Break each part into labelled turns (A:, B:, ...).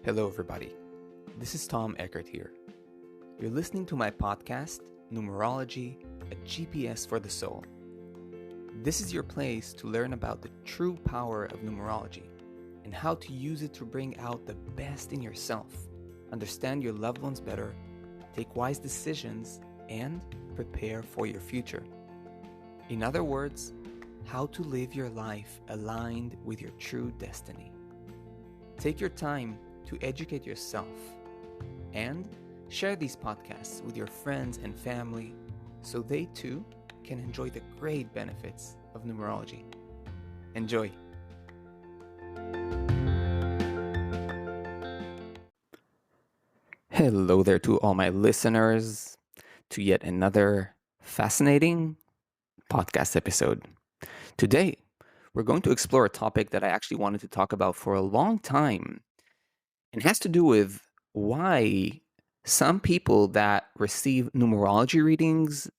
A: Hello, everybody. This is Tom Eckert here. You're listening to my podcast, Numerology, a GPS for the soul. This is your place to learn about the true power of numerology and how to use it to bring out the best in yourself, understand your loved ones better, take wise decisions, and prepare for your future. In other words, how to live your life aligned with your true destiny. Take your time to educate yourself and share these podcasts with your friends and family so they too can enjoy the great benefits of numerology. Enjoy! Hello there to all my listeners to yet another fascinating podcast episode. Today, we're going to explore a topic that I actually wanted to talk about for a long time. It has to do with why some people that receive numerology readings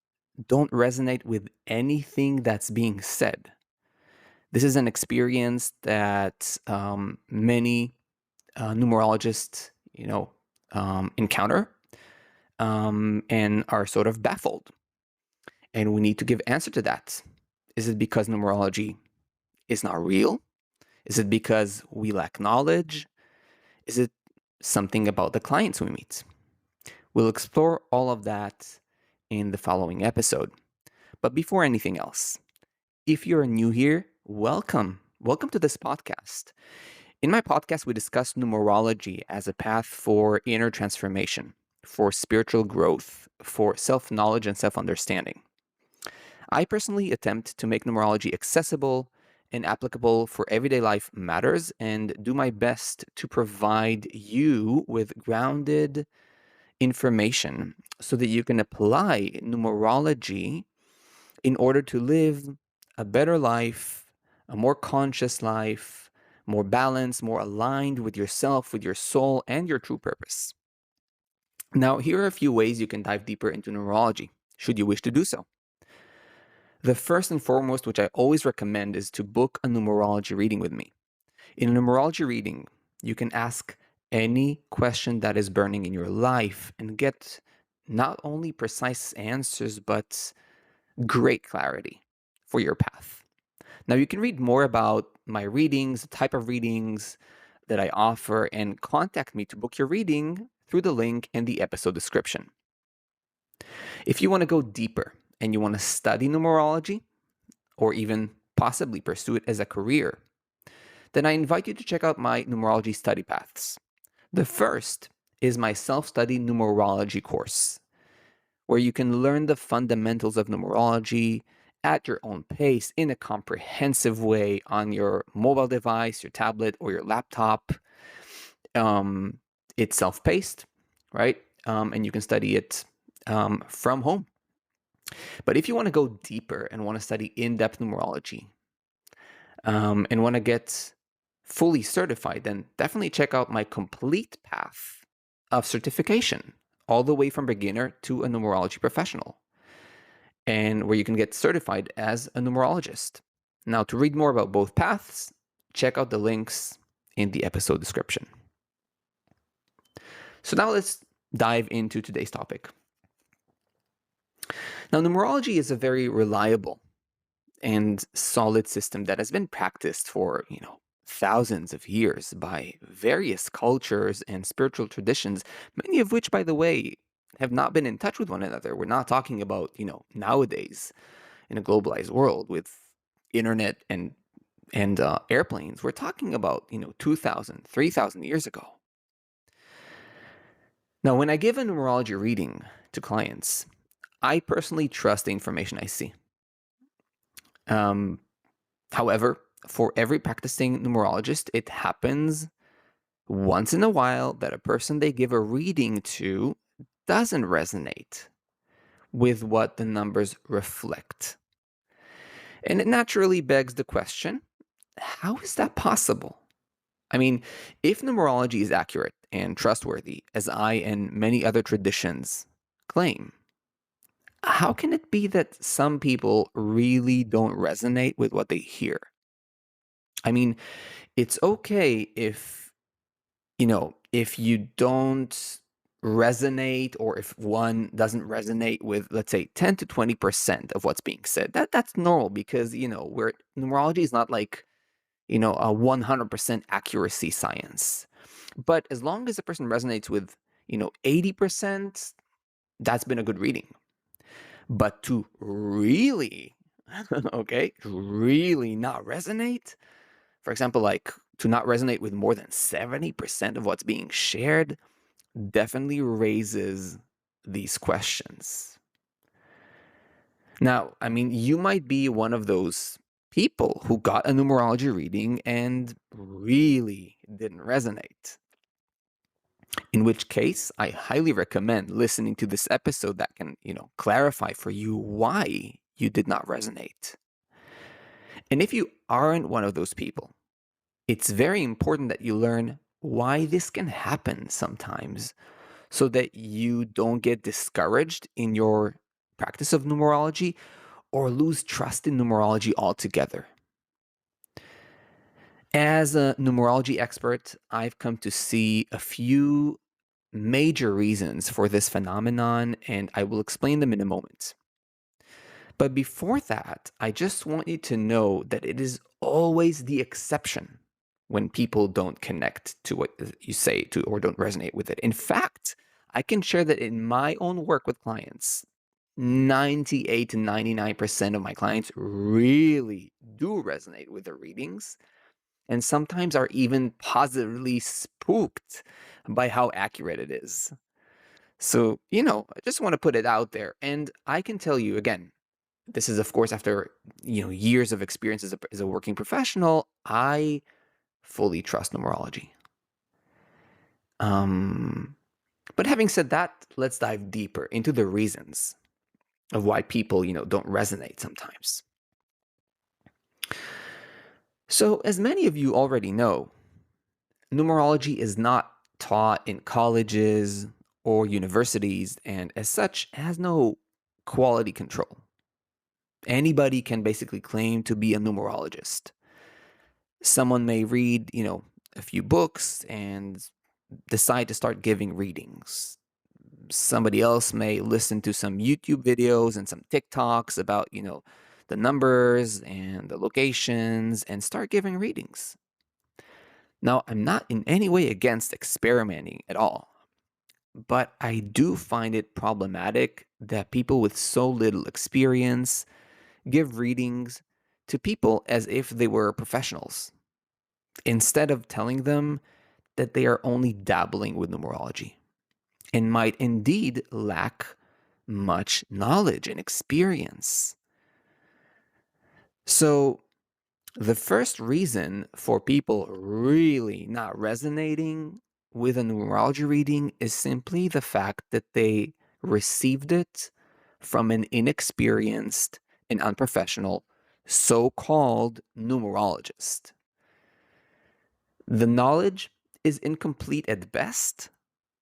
A: don't resonate with anything that's being said. This is an experience that many numerologists, encounter and are sort of baffled. And we need to give answer to that. Is it because numerology is not real? Is it because we lack knowledge? Is it something about the clients we meet? We'll explore all of that in the following episode. But before anything else, if you're new here, welcome. Welcome to this podcast. In my podcast, we discuss numerology as a path for inner transformation, for spiritual growth, for self-knowledge and self-understanding. I personally attempt to make numerology accessible and applicable for everyday life matters and do my best to provide you with grounded information so that you can apply numerology in order to live a better life, a more conscious life, more balanced, more aligned with yourself, with your soul, and your true purpose. Now, here are a few ways you can dive deeper into numerology, should you wish to do so. The first and foremost, which I always recommend, is to book a numerology reading with me. In a numerology reading, you can ask any question that is burning in your life and get not only precise answers, but great clarity for your path. Now, you can read more about my readings, the type of readings that I offer, and contact me to book your reading through the link in the episode description. If you want to go deeper and you want to study numerology, or even possibly pursue it as a career, then I invite you to check out my numerology study paths. The first is my self-study numerology course, where you can learn the fundamentals of numerology at your own pace in a comprehensive way on your mobile device, your tablet, or your laptop. It's self-paced, right? And you can study it from home. But if you want to go deeper and want to study in-depth numerology and want to get fully certified, then definitely check out my complete path of certification, all the way from beginner to a numerology professional, and where you can get certified as a numerologist. Now, to read more about both paths, check out the links in the episode description. So now let's dive into today's topic. Now, numerology is a very reliable and solid system that has been practiced for, thousands of years by various cultures and spiritual traditions, many of which, by the way, have not been in touch with one another. We're not talking about, nowadays in a globalized world with internet and airplanes. We're talking about, 2,000, 3,000 years ago. Now, when I give a numerology reading to clients, I personally trust the information I see. However, for every practicing numerologist, it happens once in a while that a person they give a reading to doesn't resonate with what the numbers reflect. And it naturally begs the question, how is that possible? I mean, if numerology is accurate and trustworthy, as I and many other traditions claim, how can it be that some people really don't resonate with what they hear? I mean, it's okay if if you don't resonate, or if one doesn't resonate with, let's say, 10 to 20% of what's being said, that's normal, because, where numerology is not like, a 100% accuracy science. But as long as the person resonates with, 80%, that's been a good reading. But to really, okay, really not resonate, for example, like to not resonate with more than 70% of what's being shared, definitely raises these questions. Now, I mean, you might be one of those people who got a numerology reading and really didn't resonate. In which case, I highly recommend listening to this episode that can, clarify for you why you did not resonate. And if you aren't one of those people, it's very important that you learn why this can happen sometimes, so that you don't get discouraged in your practice of numerology or lose trust in numerology altogether. As a numerology expert, I've come to see a few major reasons for this phenomenon, and I will explain them in a moment. But before that, I just want you to know that it is always the exception when people don't connect to what you say to, or don't resonate with it. In fact, I can share that in my own work with clients, 98 to 99% of my clients really do resonate with the readings, and sometimes are even positively spooked by how accurate it is. So, I just want to put it out there. And I can tell you again, this is, of course, after, years of experience as a working professional, I fully trust numerology. Um, but having said that, let's dive deeper into the reasons of why people, don't resonate sometimes. So, as many of you already know, numerology is not taught in colleges or universities, and as such, has no quality control. Anybody can basically claim to be a numerologist. Someone may read, a few books and decide to start giving readings. Somebody else may listen to some YouTube videos and some TikToks about, the numbers and the locations and start giving readings. Now, I'm not in any way against experimenting at all, but I do find it problematic that people with so little experience give readings to people as if they were professionals, instead of telling them that they are only dabbling with numerology and might indeed lack much knowledge and experience. So, the first reason for people really not resonating with a numerology reading is simply the fact that they received it from an inexperienced and unprofessional so-called numerologist. The knowledge is incomplete at best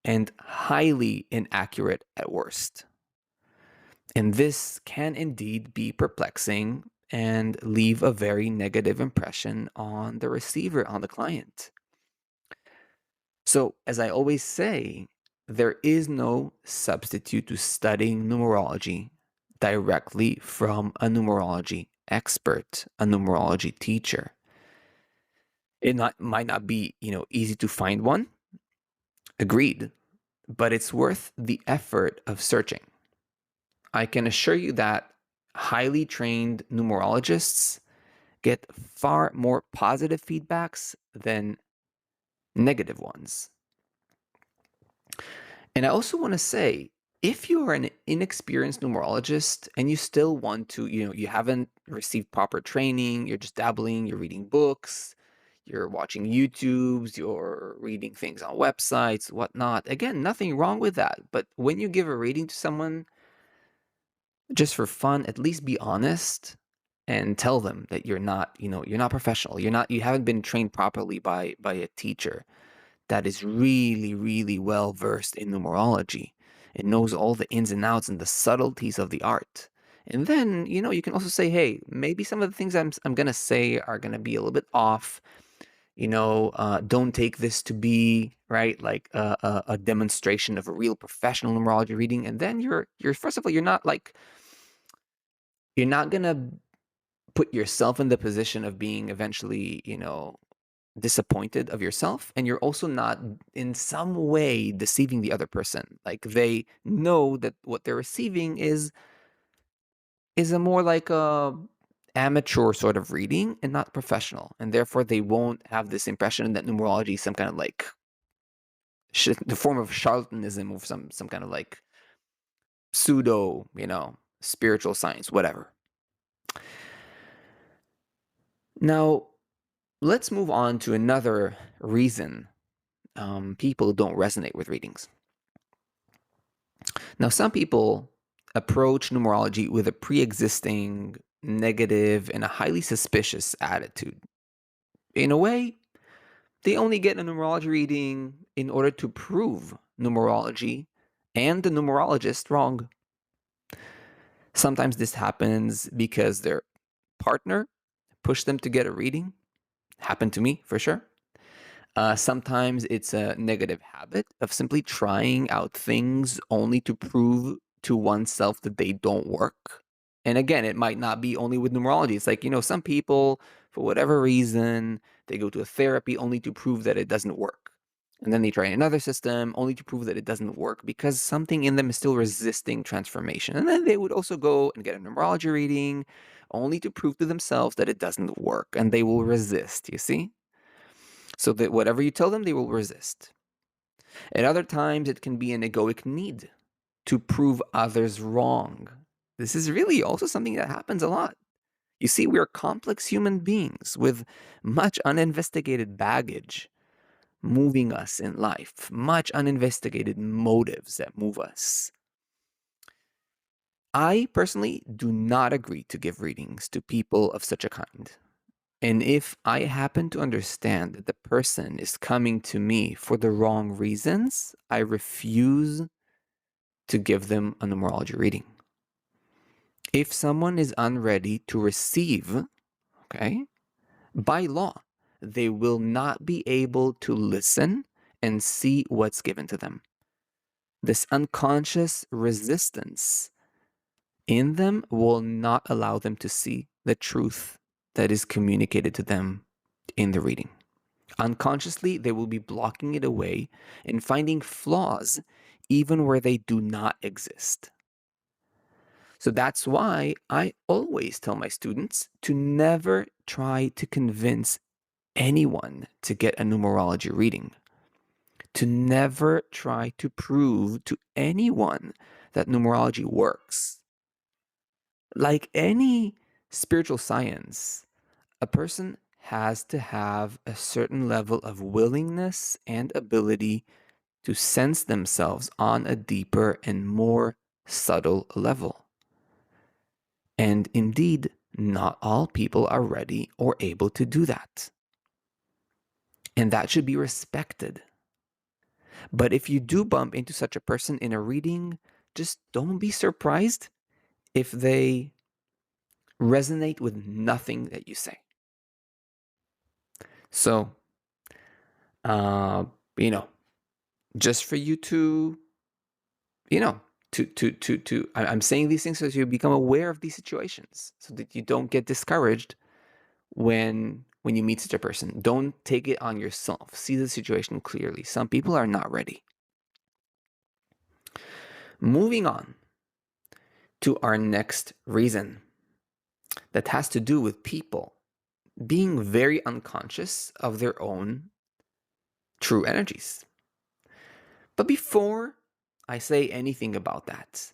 A: and highly inaccurate at worst. And this can indeed be perplexing and leave a very negative impression on the receiver, on the client. So, as I always say, there is no substitute to studying numerology directly from a numerology expert, a numerology teacher. It might not be, easy to find one, agreed, but it's worth the effort of searching. I can assure you that highly trained numerologists get far more positive feedbacks than negative ones. And I also want to say, if you are an inexperienced numerologist and you still want to, you haven't received proper training, you're just dabbling, you're reading books, you're watching YouTubes, you're reading things on websites, whatnot. Again, nothing wrong with that. But when you give a reading to someone just for fun, at least be honest and tell them that you're not professional. You haven't been trained properly by a teacher that is really, really well versed in numerology. It knows all the ins and outs and the subtleties of the art. And then, you can also say, hey, maybe some of the things I'm going to say are going to be a little bit off. Don't take this to be right, like a demonstration of a real professional numerology reading. And then you're first of all, you're not gonna put yourself in the position of being eventually, disappointed of yourself, and you're also not in some way deceiving the other person. Like, they know that what they're receiving is a more like a amateur sort of reading and not professional, and therefore they won't have this impression that numerology is some kind of like the form of charlatanism or some kind of like pseudo, spiritual science, whatever. Now, let's move on to another reason people don't resonate with readings. Now, some people approach numerology with a pre-existing negative and a highly suspicious attitude. In a way, they only get a numerology reading in order to prove numerology and the numerologist wrong. Sometimes this happens because their partner pushed them to get a reading. Happened to me, for sure. Sometimes it's a negative habit of simply trying out things only to prove to oneself that they don't work. And again, it might not be only with numerology. It's like, some people, for whatever reason, they go to a therapy only to prove that it doesn't work. And then they try another system only to prove that it doesn't work because something in them is still resisting transformation. And then they would also go and get a numerology reading only to prove to themselves that it doesn't work. And they will resist, you see? So that whatever you tell them, they will resist. At other times, it can be an egoic need to prove others wrong. This is really also something that happens a lot. You see, we are complex human beings with much uninvestigated baggage moving us in life, much uninvestigated motives that move us. I personally do not agree to give readings to people of such a kind. And if I happen to understand that the person is coming to me for the wrong reasons, I refuse to give them a numerology reading. If someone is unready to receive, okay, by law, they will not be able to listen and see what's given to them. This unconscious resistance in them will not allow them to see the truth that is communicated to them in the reading. Unconsciously, they will be blocking it away and finding flaws even where they do not exist. So that's why I always tell my students to never try to convince anyone to get a numerology reading, to never try to prove to anyone that numerology works. Like any spiritual science, a person has to have a certain level of willingness and ability to sense themselves on a deeper and more subtle level. And indeed, not all people are ready or able to do that. And that should be respected. But if you do bump into such a person in a reading, just don't be surprised if they resonate with nothing that you say. So, uh, you know, just for you to, I'm saying these things so that you become aware of these situations so that you don't get discouraged when you meet such a person. Don't take it on yourself. See the situation clearly. Some people are not ready. Moving on to our next reason that has to do with people being very unconscious of their own true energies. But before I say anything about that,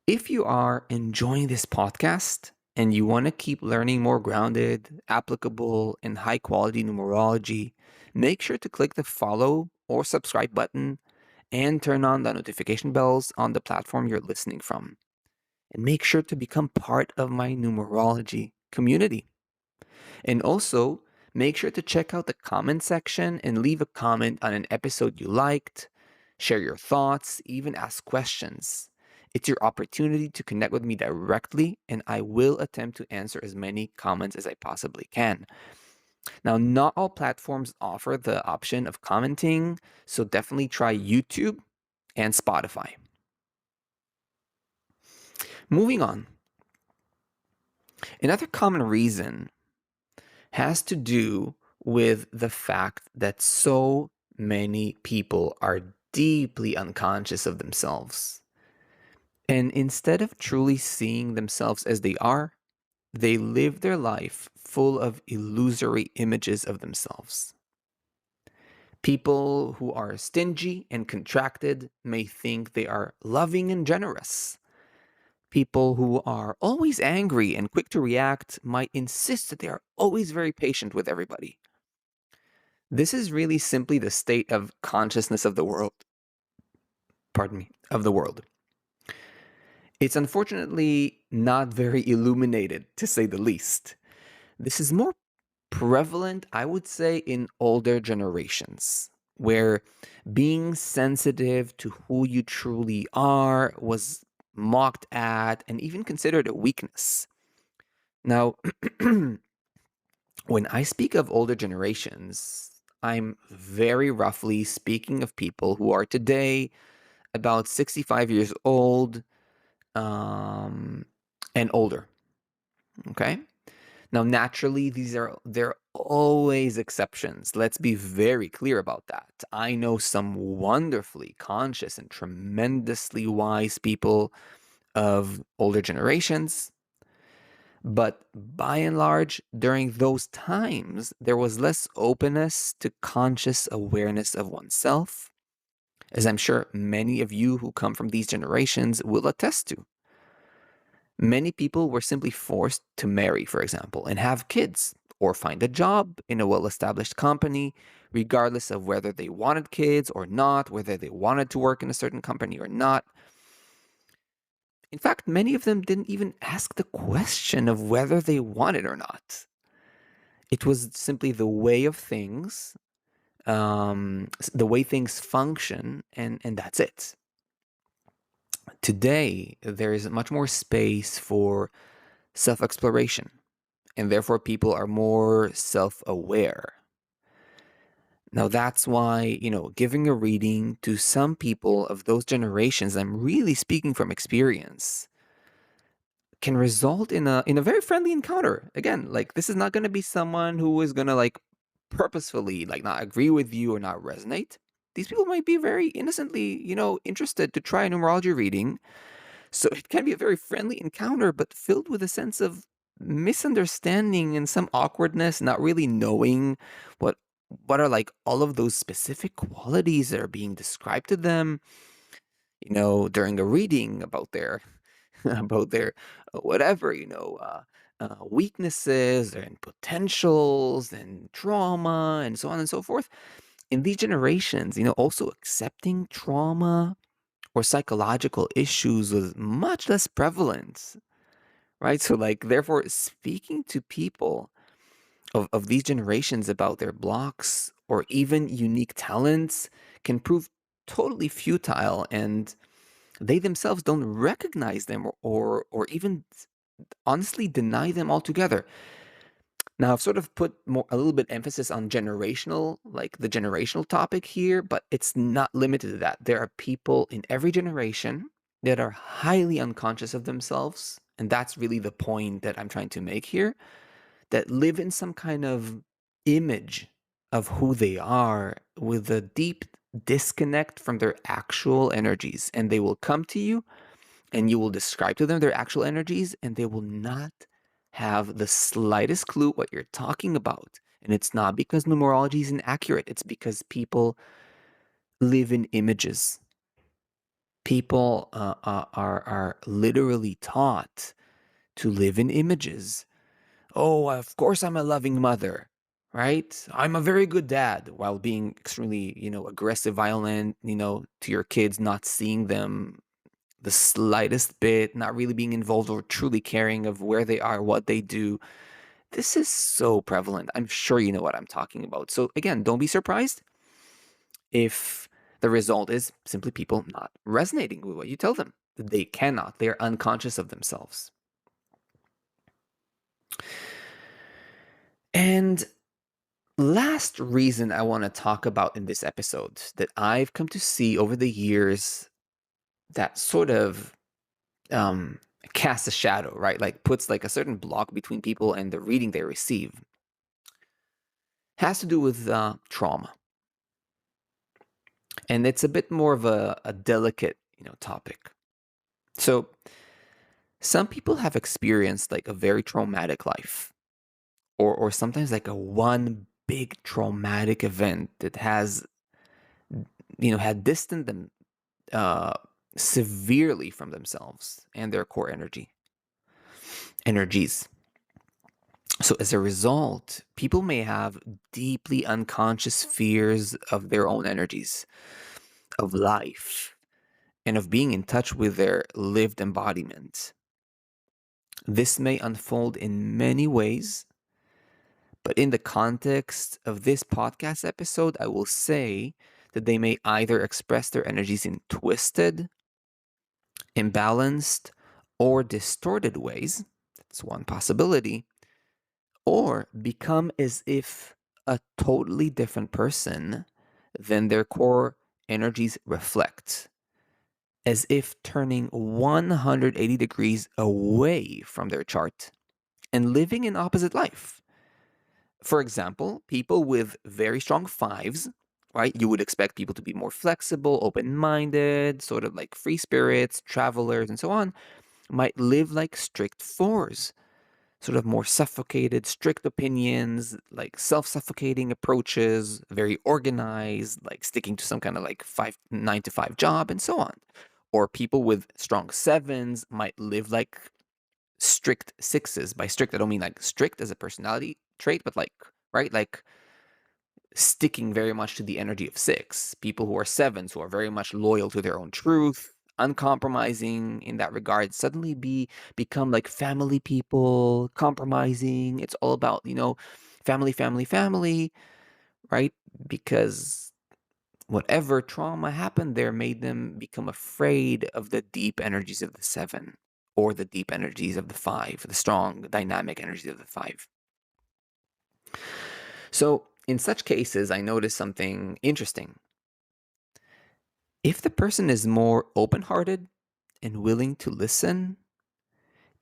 A: if you are enjoying this podcast and you want to keep learning more grounded, applicable, and high quality numerology, make sure to click the follow or subscribe button and turn on the notification bells on the platform you're listening from. And make sure to become part of my numerology community. And also, make sure to check out the comment section and leave a comment on an episode you liked, share your thoughts, even ask questions. It's your opportunity to connect with me directly, and I will attempt to answer as many comments as I possibly can. Now, not all platforms offer the option of commenting, so definitely try YouTube and Spotify. Moving on, another common reason has to do with the fact that so many people are deeply unconscious of themselves. And instead of truly seeing themselves as they are, they live their life full of illusory images of themselves. People who are stingy and contracted may think they are loving and generous. People who are always angry and quick to react might insist that they are always very patient with everybody. This is really simply the state of consciousness of the world. Pardon me, of the world. It's unfortunately not very illuminated, to say the least. This is more prevalent, I would say, in older generations, where being sensitive to who you truly are was mocked at and even considered a weakness. Now, when I speak of older generations, I'm very roughly speaking of people who are today about 65 years old um, and older. Okay. Now, naturally, there are always exceptions. Let's be very clear about that. I know some wonderfully conscious and tremendously wise people of older generations, but by and large, during those times, there was less openness to conscious awareness of oneself, as I'm sure many of you who come from these generations will attest to. Many people were simply forced to marry, for example, and have kids, or find a job in a well established company, regardless of whether they wanted kids or not, whether they wanted to work in a certain company or not. In fact, many of them didn't even ask the question of whether they wanted or not. It was simply the way of things, the way things function, and that's it. Today, there is much more space for self exploration, and therefore people are more self-aware. Now that's why, giving a reading to some people of those generations, I'm really speaking from experience, can result in a very friendly encounter. Again, like this is not going to be someone who is going to like purposefully like not agree with you or not resonate. These people might be very innocently, interested to try a numerology reading. So it can be a very friendly encounter, but filled with a sense of misunderstanding and some awkwardness, not really knowing what what are like all of those specific qualities that are being described to them, during a reading about their about their whatever, weaknesses and potentials and trauma and so on and so forth. In these generations, also accepting trauma or psychological issues was much less prevalent, right? So, like, therefore, speaking to people of these generations about their blocks or even unique talents can prove totally futile, and they themselves don't recognize them or even honestly deny them altogether. Now, I've sort of put a little bit emphasis on generational, like the generational topic here, but it's not limited to that. There are people in every generation that are highly unconscious of themselves, and that's really the point that I'm trying to make here, that live in some kind of image of who they are with a deep disconnect from their actual energies. And they will come to you and you will describe to them their actual energies, and they will not have the slightest clue what you're talking about. And it's not because numerology is inaccurate, it's because people live in images. People are literally taught to live in images. Oh, of course I'm a loving mother, right? I'm a very good dad, while being extremely, aggressive, violent, to your kids, not seeing them the slightest bit, not really being involved or truly caring of where they are, what they do. This is so prevalent. I'm sure you know what I'm talking about. So again, don't be surprised if the result is simply people not resonating with what you tell them. They cannot. They are unconscious of themselves. And last reason I want to talk about in this episode that I've come to see over the years that sort of um, casts a shadow, right? Like puts like a certain block between people and the reading they receive, has to do with trauma. And it's a bit more of a delicate, topic. So some people have experienced like a very traumatic life, or sometimes like a one big traumatic event that has, had distanced them uh, severely from themselves and their core energies. So as a result, people may have deeply unconscious fears of their own energies, of life, and of being in touch with their lived embodiment. This may unfold in many ways, but in the context of this podcast episode, I will say that they may either express their energies in twisted, imbalanced, or distorted ways. That's one possibility. Or become as if a totally different person than their core energies reflect, as if turning 180 degrees away from their chart and living an opposite life. For example, people with very strong fives, right? You would expect people to be more flexible, open minded, sort of like free spirits, travelers, and so on, might live like strict fours, sort of more suffocated, strict opinions, like self-suffocating approaches, very organized, like sticking to some kind of like 9 to 5 job, and so on. Or people with strong sevens might live like strict sixes. By strict, I don't mean like strict as a personality trait, but like, right, like sticking very much to the energy of six. People who are sevens, who are very much loyal to their own truth, uncompromising in that regard, suddenly become like family people, compromising. It's all about, family, family, family, right? Because whatever trauma happened there made them become afraid of the deep energies of the seven, or the deep energies of the five, the strong dynamic energies of the five. So in such cases, I noticed something interesting. If the person is more open-hearted and willing to listen,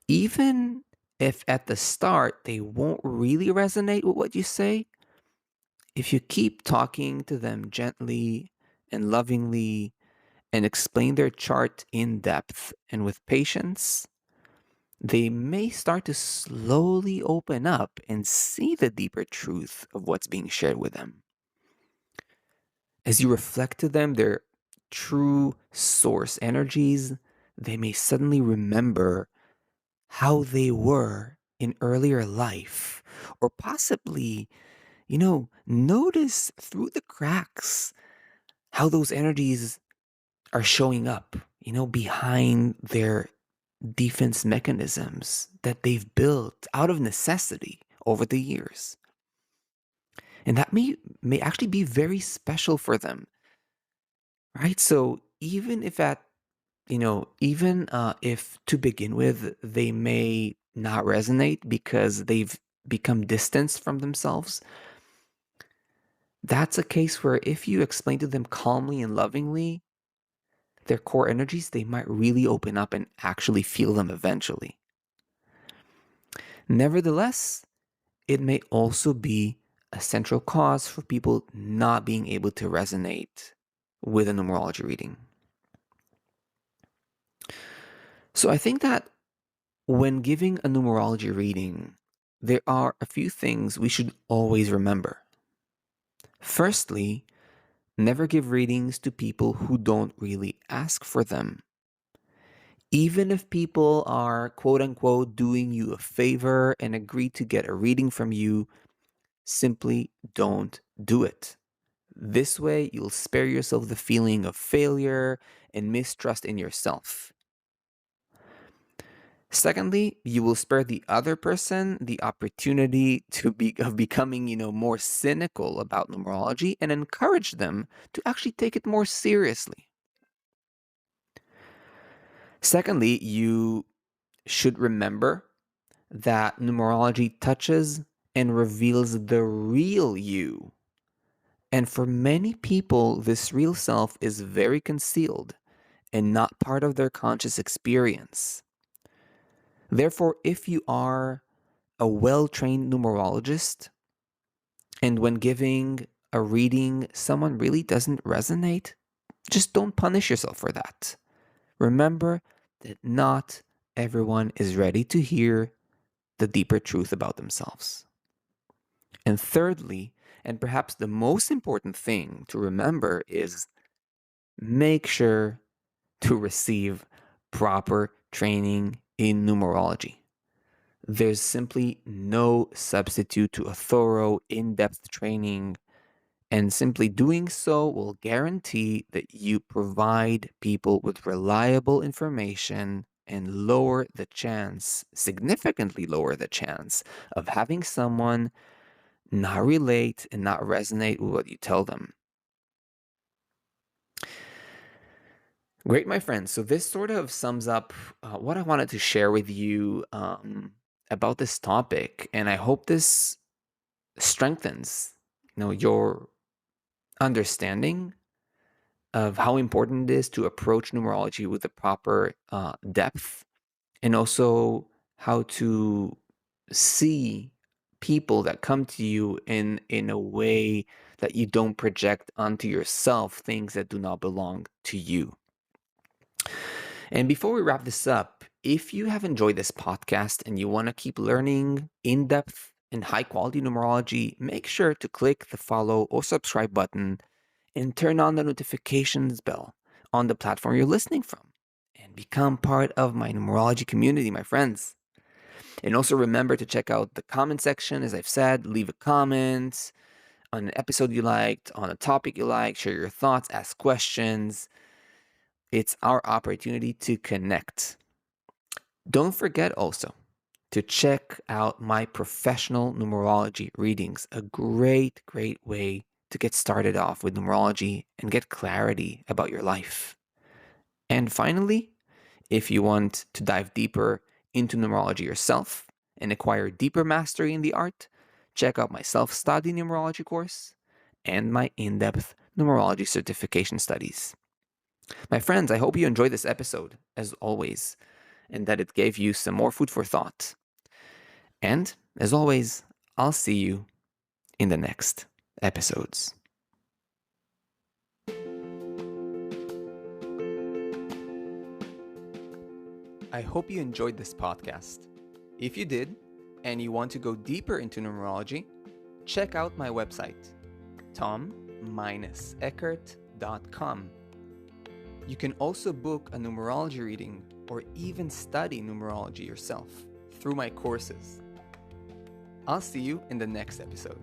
A: even if at the start they won't really resonate with what you say, if you keep talking to them gently and lovingly and explain their chart in depth and with patience, they may start to slowly open up and see the deeper truth of what's being shared with them. As you reflect to them their true source energies, they may suddenly remember how they were in earlier life, or possibly, notice through the cracks how those energies are showing up, behind their defense mechanisms that they've built out of necessity over the years. And that may actually be very special for them, right? So even if if to begin with they may not resonate because they've become distanced from themselves, that's a case where if you explain to them calmly and lovingly their core energies, they might really open up and actually feel them eventually. Nevertheless, it may also be a central cause for people not being able to resonate with a numerology reading. So I think that when giving a numerology reading, there are a few things we should always remember. Firstly, never give readings to people who don't really ask for them. Even if people are quote unquote doing you a favor and agree to get a reading from you, simply don't do it. This way, you'll spare yourself the feeling of failure and mistrust in yourself. Secondly, you will spare the other person the opportunity of becoming, more cynical about numerology, and encourage them to actually take it more seriously. Secondly, you should remember that numerology touches and reveals the real you. And for many people, this real self is very concealed and not part of their conscious experience. Therefore, if you are a well-trained numerologist, and when giving a reading, someone really doesn't resonate, just don't punish yourself for that. Remember that not everyone is ready to hear the deeper truth about themselves. And thirdly, and perhaps the most important thing to remember is make sure to receive proper training in numerology. There's simply no substitute to a thorough, in-depth training, and simply doing so will guarantee that you provide people with reliable information and significantly lower the chance of having someone not relate and not resonate with what you tell them. Great, my friends. So this sort of sums up what I wanted to share with you about this topic, and I hope this strengthens, your understanding of how important it is to approach numerology with the proper depth, and also how to see people that come to you in a way that you don't project onto yourself things that do not belong to you. And before we wrap this up, if you have enjoyed this podcast and you want to keep learning in-depth and high-quality numerology, make sure to click the follow or subscribe button and turn on the notifications bell on the platform you're listening from and become part of my numerology community, my friends. And also remember to check out the comment section. As I've said, leave a comment on an episode you liked, on a topic you liked, share your thoughts, ask questions. It's our opportunity to connect. Don't forget also to check out my professional numerology readings, a great way to get started off with numerology and get clarity about your life. And finally, if you want to dive deeper into numerology yourself and acquire deeper mastery in the art, check out my self-study numerology course and my in-depth numerology certification studies. My friends, I hope you enjoyed this episode, as always, and that it gave you some more food for thought. And, as always, I'll see you in the next episodes. I hope you enjoyed this podcast. If you did, and you want to go deeper into numerology, check out my website, tom-eckert.com. You can also book a numerology reading or even study numerology yourself through my courses. I'll see you in the next episode.